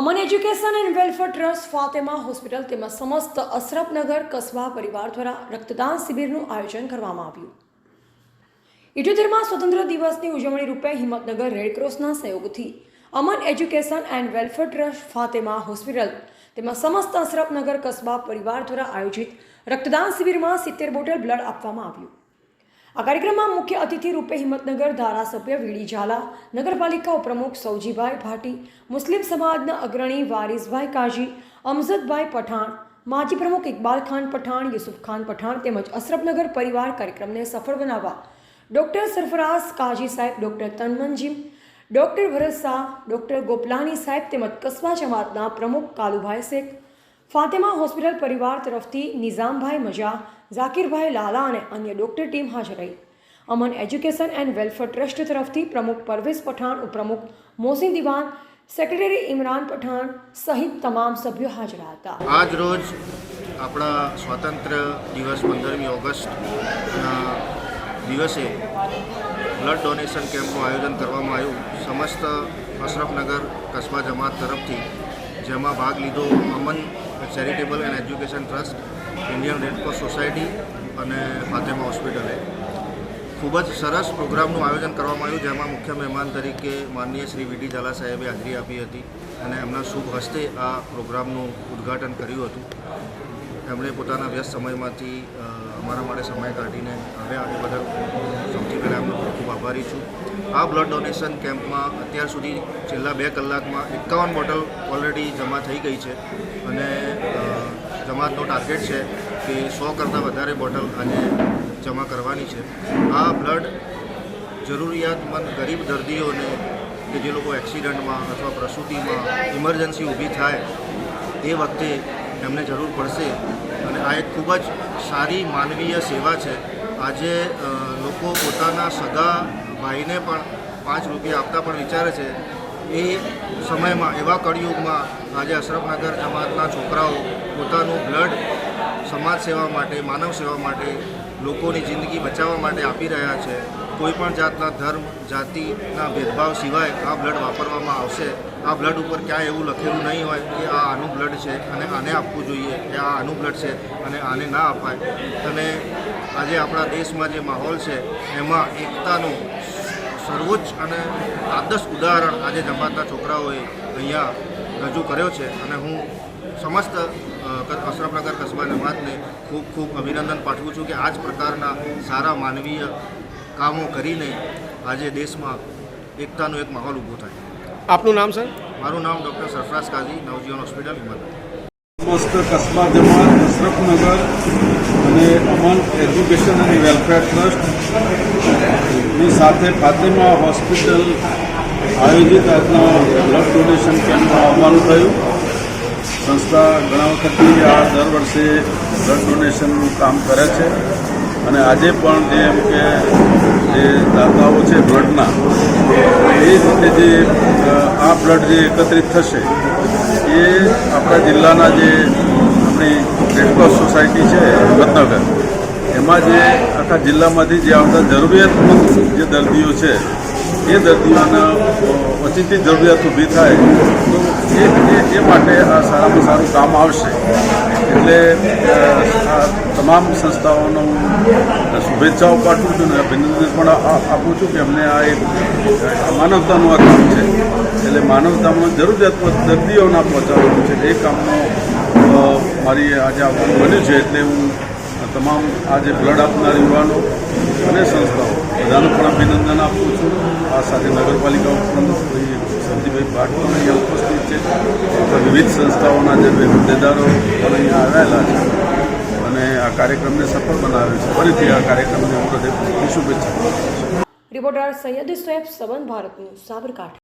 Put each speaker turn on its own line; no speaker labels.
Aman education and welfare trust Fatema hospital તેમજ સમસ્ત અશરફનગર કસ્બા પરિવાર દ્વારા રક્તદાન શિબિરનું આયોજન કરવામાં આવ્યું। 78મા સ્વતંત્ર દિવસની ઉજવણી રૂપે હિંમતનગર રેડક્રોસના સહયોગથી Aman education and welfare trust Fatema hospital તેમજ સમસ્ત અશરફનગર કસ્બા પરિવાર દ્વારા આયોજિત રક્તદાન શિબિરમાં 70 બોટલ બ્લડ આપવામાં આવ્યું। આ કાર્યક્રમમાં મુખ્ય અતિથિ રૂપે હિંમતનગર ધારાસભ્ય વીડી ઝાલા, નગરપાલિકા ઉપપ્રમુખ સૌજીભાઈ ભાટી, મુસ્લિમ સમાજના અગ્રણી વારિસભાઈ કાજી, અમજદભાઈ પઠાણ, માજી પ્રમુખ ઇકબાલ ખાન પઠાણ, યુસુફ ખાન પઠાણ તેમજ અશરફનગર પરિવાર કાર્યક્રમને સફળ બનાવવા ડૉક્ટર સરફરાઝ કાજી સાહેબ, ડૉક્ટર તનમનજીમ, ડૉક્ટર ભરત શાહ, ડૉક્ટર ગોપલાની સાહેબ તેમજ કસ્બા જમાતના પ્રમુખ કાલુભાઈ શેખ, ફાતેમા હોસ્પિટલ પરિવાર તરફથી નિઝામભાઈ મજા, ઝાકીરભાઈ લાલા અને અન્ય ડૉક્ટર ટીમ હાજર રહી। અમન એજ્યુકેશન એન્ડ વેલફેર ટ્રસ્ટ તરફથી પ્રમુખ પરવેઝ પઠાણ, ઉપપ્રમુખ મોહસિન દિવાન, સેક્રેટરી ઇમરાન પઠાણ સહિત તમામ સભ્યો હાજર હતા।
આજ રોજ આપણા સ્વાતંત્ર્ય દિવસ 15મી ઓગસ્ટના દિવસે બ્લડ ડોનેશન કેમ્પનું આયોજન કરવામાં આવ્યું। સમસ્ત અશરફનગર કસ્બા જમાત તરફથી, જેમાં ભાગ લીધો Aman charitable and education trust, Indian Red Cross society અને ફાતેમા હોસ્પિટલે ખૂબ જ સરસ પ્રોગ્રામનું આયોજન કરવામાં આવ્યું, જેમાં મુખ્ય મહેમાન તરીકે માનનીય શ્રી વીડી ઝાલા સાહેબે હાજરી આપી હતી અને એમના શુભ હસ્તે આ પ્રોગ્રામનું ઉદ્ઘાટન કર્યું હતું। એમણે પોતાના વ્યસ્ત સમયમાંથી અમારા માટે સમય કાઢીને આવ્યા, એ બદલ સૌથી પહેલાં એમનો ખૂબ આભારી છું। આ બ્લડ ડોનેશન કેમ્પમાં અત્યાર સુધી છેલ્લા 2 કલાકમાં 51 બોટલ ઓલરેડી જમા થઈ ગઈ છે અને જમાતનો ટાર્ગેટ છે કે 100 કરતાં વધારે બોટલ આજે જમા કરવાની છે। આ બ્લડ જરૂરિયાતમંદ ગરીબ દર્દીઓને કે જે લોકો એક્સિડન્ટમાં અથવા પ્રસૂતિમાં ઇમરજન્સી ઊભી થાય એ વખતે એમને જરૂર પડશે અને આ એક ખૂબ જ સારી માનવીય સેવા છે। આજે લોકો પોતાના સગા ભાઈને પણ 5 રૂપિયા આપતા પણ વિચારે છે। એ સમયમાં, એવા કળિયુગમાં આજે અશરફનગર જમાતના છોકરાઓ પોતાનું બ્લડ સમાજ સેવા માટે, માનવ સેવા માટે, લોકોની જિંદગી બચાવવા માટે આપી રહ્યા છે। કોઈપણ જાતના ધર્મ, જાતિના ભેદભાવ સિવાય આ બ્લડ વાપરવામાં આવશે। આ બ્લડ ઉપર ક્યાંય એવું લખેલું નહીં હોય કે આ આનું બ્લડ છે અને આને આપવું જોઈએ, કે આ આનું બ્લડ છે અને આને ના અપાય। અને આજે આપણા દેશમાં જે માહોલ છે એમાં એકતાનું સર્વોચ્ચ અને આદર્શ ઉદાહરણ આજે જમાતના છોકરાઓએ અહીંયા રજૂ કર્યો છે અને હું સમસ્ત અશરફનગર કસ્બા જમાતને ખૂબ ખૂબ અભિનંદન પાઠવું છું કે આ જ પ્રકારના સારા માનવીય કામો કરીને આજે દેશમાં એકતાનો એક માહોલ ઊભો થાય।
આપનું નામ સર?
મારું નામ ડૉક્ટર સરફરાઝ કાજી, નવજીવન હોસ્પિટલ, હિંમતનગર।
સમસ્ત કસ્બા જમાત, અશરફનગર અને અમન એજ્યુકેશન અને વેલફેર ટ્રસ્ટની સાથે ફાતેમા હોસ્પિટલ આયોજિત આજના બ્લડ ડોનેશન કેમ્પમાં આવવાનું થયું। સંસ્થા ઘણા વખતથી આ દર વર્ષે બ્લડ ડોનેશનનું કામ કરે છે અને આજે પણ જેમ કે જે દાતાઓ છે બ્લડના, એ જ રીતે જે આ બ્લડ જે એકત્રિત થશે એ આપણા જિલ્લાના જે આપણી રેડક્રોસ સોસાયટી છે હિંમતનગર, એમાં જે આખા જિલ્લામાંથી જે આવતા જરૂરિયાતમંદ જે દર્દીઓ છે એ દર્દીઓના ઓચિંતી જરૂરિયાત ઊભી થાય તો એ માટે આ સારામાં સારું કામ આવશે। એટલે આ તમામ સંસ્થાઓનો શુભેચ્છાઓ પાઠવું છું અને અભિનંદન પણ આપું છું કે અમને આ એક માનવતાનું આ કામ છે, એટલે માનવતામાં જરૂરિયાતમંદ દર્દીઓના પહોંચાડવાનું છે એ કામનો મારી આજે આવવાનું બન્યું છે। એટલે હું તમામ આજે બ્લડ આપનાર યુવાનો અને સંસ્થાઓ બધાને પણ અભિનંદન આપું છું। આ સાથે નગરપાલિકા ઉપપ્રમુખ સૌજીભાઈ ભાટ પણ અહીંયા ઉપસ્થિત છે, વિવિધ સંસ્થાઓના જે હોદ્દેદારો પણ અહીંયા આવેલા છે અને આ કાર્યક્રમને સફળ બનાવ્યો છે। ફરીથી આ કાર્યક્રમને હું હૃદયપૂર્વકની શુભેચ્છા આપું છું।
રિપોર્ટર સૈયદ સોએબ, સંબંધ ભારત ન્યૂઝ, સાબરકાંઠા।